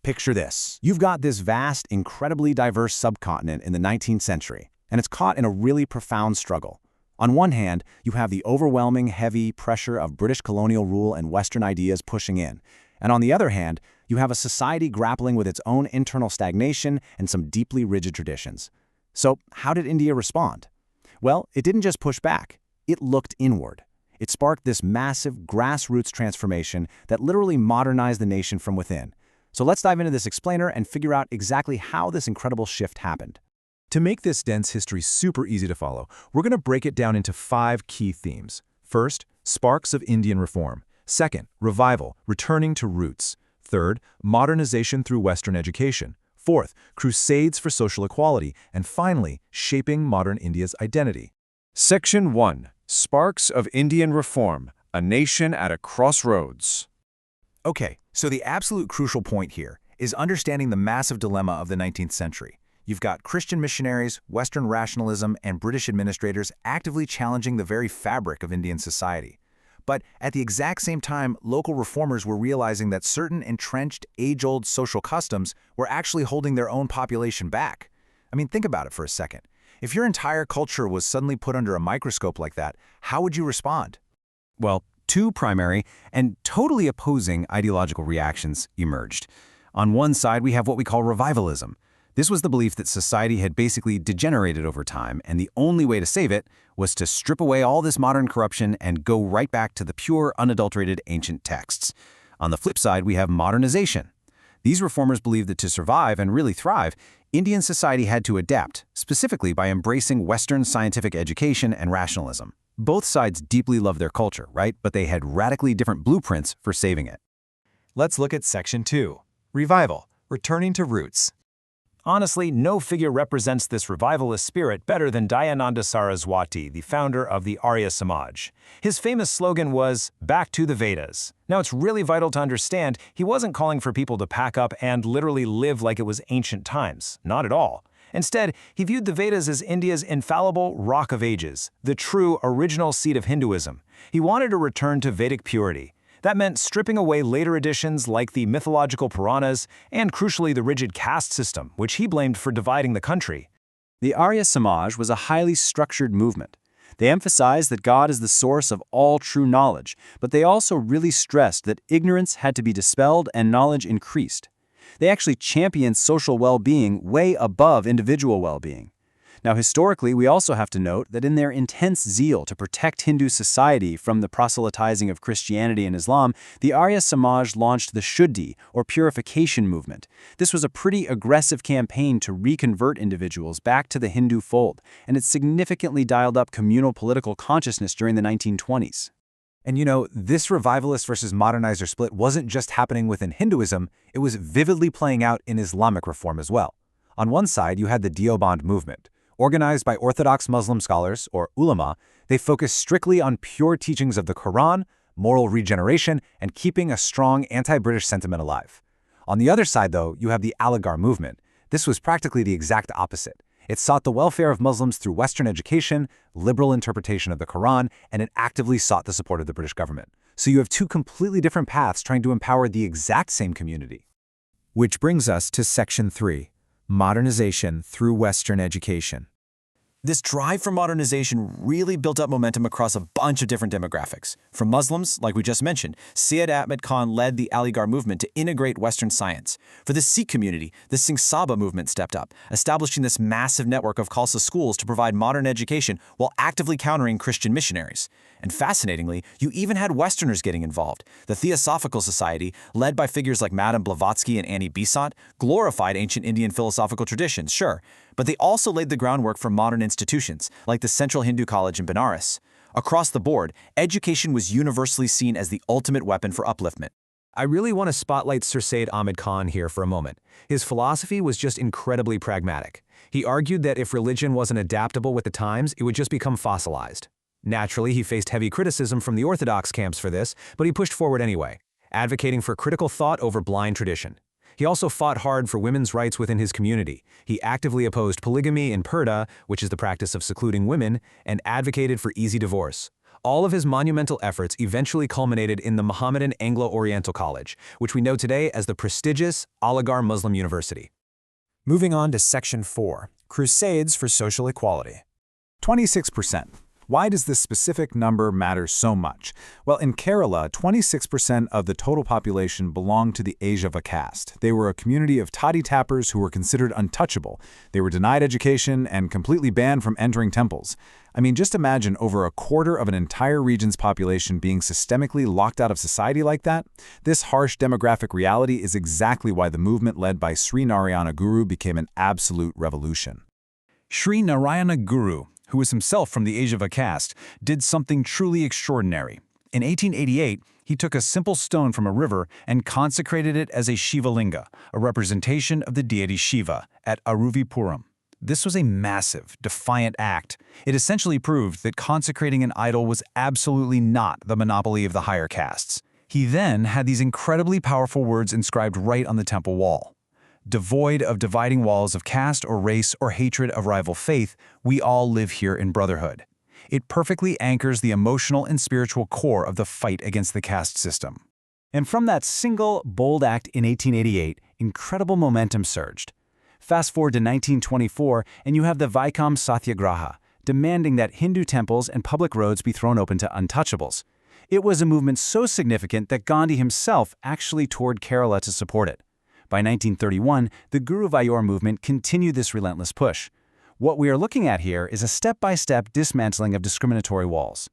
Picture this. You've got this vast, incredibly diverse subcontinent in the 19th century, and it's caught in a really profound struggle. On one hand, you have the overwhelming, heavy pressure of British colonial rule and Western ideas pushing in. And on the other hand, you have a society grappling with its own internal stagnation and some deeply rigid traditions. So, how did India respond? Well, it didn't just push back. It looked inward. It sparked this massive grassroots transformation that literally modernized the nation from within. So let's dive into this explainer and figure out exactly how this incredible shift happened. To make this dense history super easy to follow, we're going to break it down into 5 key themes. First, sparks of Indian reform. Second, revival, returning to roots. Third, modernization through Western education. Fourth, crusades for social equality. And finally, shaping modern India's identity. Section 1. Sparks of Indian Reform, a nation at a crossroads. Okay, so the absolute crucial point here is understanding the massive dilemma of the 19th century. You've got Christian missionaries, Western rationalism, and British administrators actively challenging the very fabric of Indian society. But at the exact same time, local reformers were realizing that certain entrenched, age-old social customs were actually holding their own population back. I mean, think about it for a second. If your entire culture was suddenly put under a microscope like that, how would you respond? Well, 2 primary and totally opposing ideological reactions emerged. On one side, we have what we call revivalism. This was the belief that society had basically degenerated over time, and the only way to save it was to strip away all this modern corruption and go right back to the pure, unadulterated ancient texts. On the flip side, we have modernization. These reformers believed that to survive and really thrive, Indian society had to adapt, specifically by embracing Western scientific education and rationalism. Both sides deeply loved their culture, right? But they had radically different blueprints for saving it. Let's look at Section 2. Revival, returning to roots. Honestly, no figure represents this revivalist spirit better than Dayananda Saraswati, the founder of the Arya Samaj. His famous slogan was, "Back to the Vedas." Now, it's really vital to understand he wasn't calling for people to pack up and literally live like it was ancient times. Not at all. Instead, he viewed the Vedas as India's infallible rock of ages, the true original seed of Hinduism. He wanted to return to Vedic purity. That meant stripping away later additions like the mythological Puranas and, crucially, the rigid caste system, which he blamed for dividing the country. The Arya Samaj was a highly structured movement. They emphasized that God is the source of all true knowledge, but they also really stressed that ignorance had to be dispelled and knowledge increased. They actually championed social well-being way above individual well-being. Now, historically, we also have to note that in their intense zeal to protect Hindu society from the proselytizing of Christianity and Islam, the Arya Samaj launched the Shuddhi, or purification movement. This was a pretty aggressive campaign to reconvert individuals back to the Hindu fold, and it significantly dialed up communal political consciousness during the 1920s. And you know, this revivalist versus modernizer split wasn't just happening within Hinduism, it was vividly playing out in Islamic reform as well. On one side, you had the Deoband movement. Organized by Orthodox Muslim scholars, or ulama, they focused strictly on pure teachings of the Quran, moral regeneration, and keeping a strong anti-British sentiment alive. On the other side, though, you have the Aligarh Movement. This was practically the exact opposite. It sought the welfare of Muslims through Western education, liberal interpretation of the Quran, and it actively sought the support of the British government. So you have 2 completely different paths trying to empower the exact same community. Which brings us to Section 3. Modernization through Western education. This drive for modernization really built up momentum across a bunch of different demographics. From Muslims, like we just mentioned, Syed Ahmed Khan led the Aligarh movement to integrate Western science. For the Sikh community, the Singh Sabha movement stepped up, establishing this massive network of Khalsa schools to provide modern education while actively countering Christian missionaries. And fascinatingly, you even had Westerners getting involved. The Theosophical Society, led by figures like Madame Blavatsky and Annie Besant, glorified ancient Indian philosophical traditions, sure, but they also laid the groundwork for modern institutions, like the Central Hindu College in Benares. Across the board, education was universally seen as the ultimate weapon for upliftment. I really want to spotlight Sir Syed Ahmed Khan here for a moment. His philosophy was just incredibly pragmatic. He argued that if religion wasn't adaptable with the times, it would just become fossilized. Naturally, he faced heavy criticism from the orthodox camps for this, but he pushed forward anyway, advocating for critical thought over blind tradition. He also fought hard for women's rights within his community. He actively opposed polygamy and purdah, which is the practice of secluding women, and advocated for easy divorce. All of his monumental efforts eventually culminated in the Mohammedan Anglo-Oriental College, which we know today as the prestigious Aligarh Muslim University. Moving on to Section 4, Crusades for Social Equality. 26%. Why does this specific number matter so much? Well, in Kerala, 26% of the total population belonged to the Aishava caste. They were a community of toddy tappers who were considered untouchable. They were denied education and completely banned from entering temples. I mean, just imagine over a quarter of an entire region's population being systemically locked out of society like that. This harsh demographic reality is exactly why the movement led by Sri Narayana Guru became an absolute revolution. Sri Narayana Guru, who was himself from the Aishava caste, did something truly extraordinary. In 1888, he took a simple stone from a river and consecrated it as a Shiva Linga, a representation of the deity Shiva, at Aruvipuram. This was a massive, defiant act. It essentially proved that consecrating an idol was absolutely not the monopoly of the higher castes. He then had these incredibly powerful words inscribed right on the temple wall. Devoid of dividing walls of caste or race or hatred of rival faith, we all live here in brotherhood. It perfectly anchors the emotional and spiritual core of the fight against the caste system. And from that single, bold act in 1888, incredible momentum surged. Fast forward to 1924, and you have the Vaikam Satyagraha, demanding that Hindu temples and public roads be thrown open to untouchables. It was a movement so significant that Gandhi himself actually toured Kerala to support it. By 1931, the Guruvayur movement continued this relentless push. What we are looking at here is a step-by-step dismantling of discriminatory walls.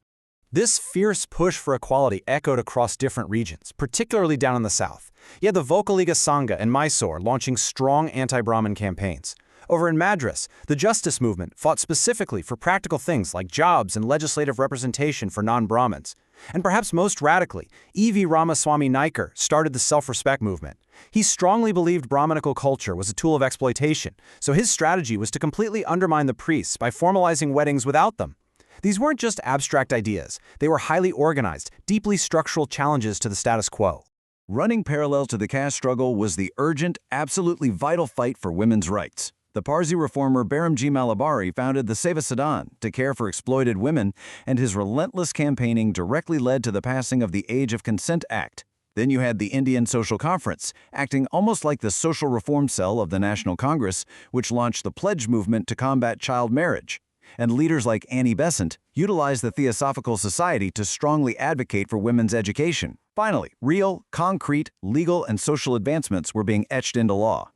This fierce push for equality echoed across different regions, particularly down in the south. You had the Vokaliga Sangha and Mysore launching strong anti-Brahmin campaigns. Over in Madras, the justice movement fought specifically for practical things like jobs and legislative representation for non-Brahmins. And perhaps most radically, E.V. Ramaswamy Naikar started the self-respect movement. He strongly believed Brahminical culture was a tool of exploitation, so his strategy was to completely undermine the priests by formalizing weddings without them. These weren't just abstract ideas. They were highly organized, deeply structural challenges to the status quo. Running parallel to the caste struggle was the urgent, absolutely vital fight for women's rights. The Parsi reformer Baramji Malabari founded the Seva Sadan to care for exploited women, and his relentless campaigning directly led to the passing of the Age of Consent Act. Then you had the Indian Social Conference, acting almost like the social reform cell of the National Congress, which launched the Pledge movement to combat child marriage. And leaders like Annie Besant utilized the Theosophical Society to strongly advocate for women's education. Finally, real, concrete, legal, and social advancements were being etched into law.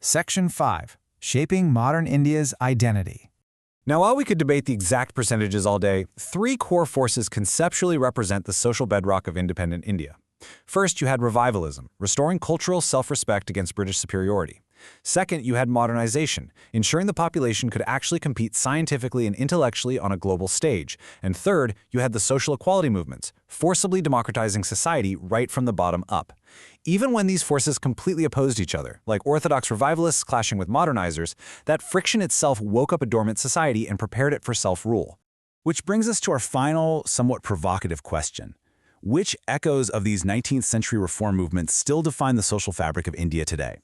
Section 5. Shaping Modern India's Identity. Now, while we could debate the exact percentages all day, three core forces conceptually represent the social bedrock of independent India. First, you had revivalism, restoring cultural self-respect against British superiority. Second, you had modernization, ensuring the population could actually compete scientifically and intellectually on a global stage. And third, you had the social equality movements, forcibly democratizing society right from the bottom up. Even when these forces completely opposed each other, like orthodox revivalists clashing with modernizers, that friction itself woke up a dormant society and prepared it for self-rule. Which brings us to our final, somewhat provocative question. Which echoes of these 19th century reform movements still define the social fabric of India today?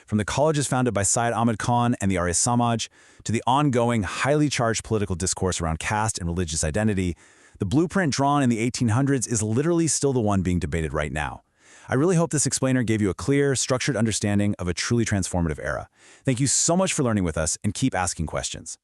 From the colleges founded by Syed Ahmad Khan and the Arya Samaj, to the ongoing, highly charged political discourse around caste and religious identity, the blueprint drawn in the 1800s is literally still the one being debated right now. I really hope this explainer gave you a clear, structured understanding of a truly transformative era. Thank you so much for learning with us, and keep asking questions.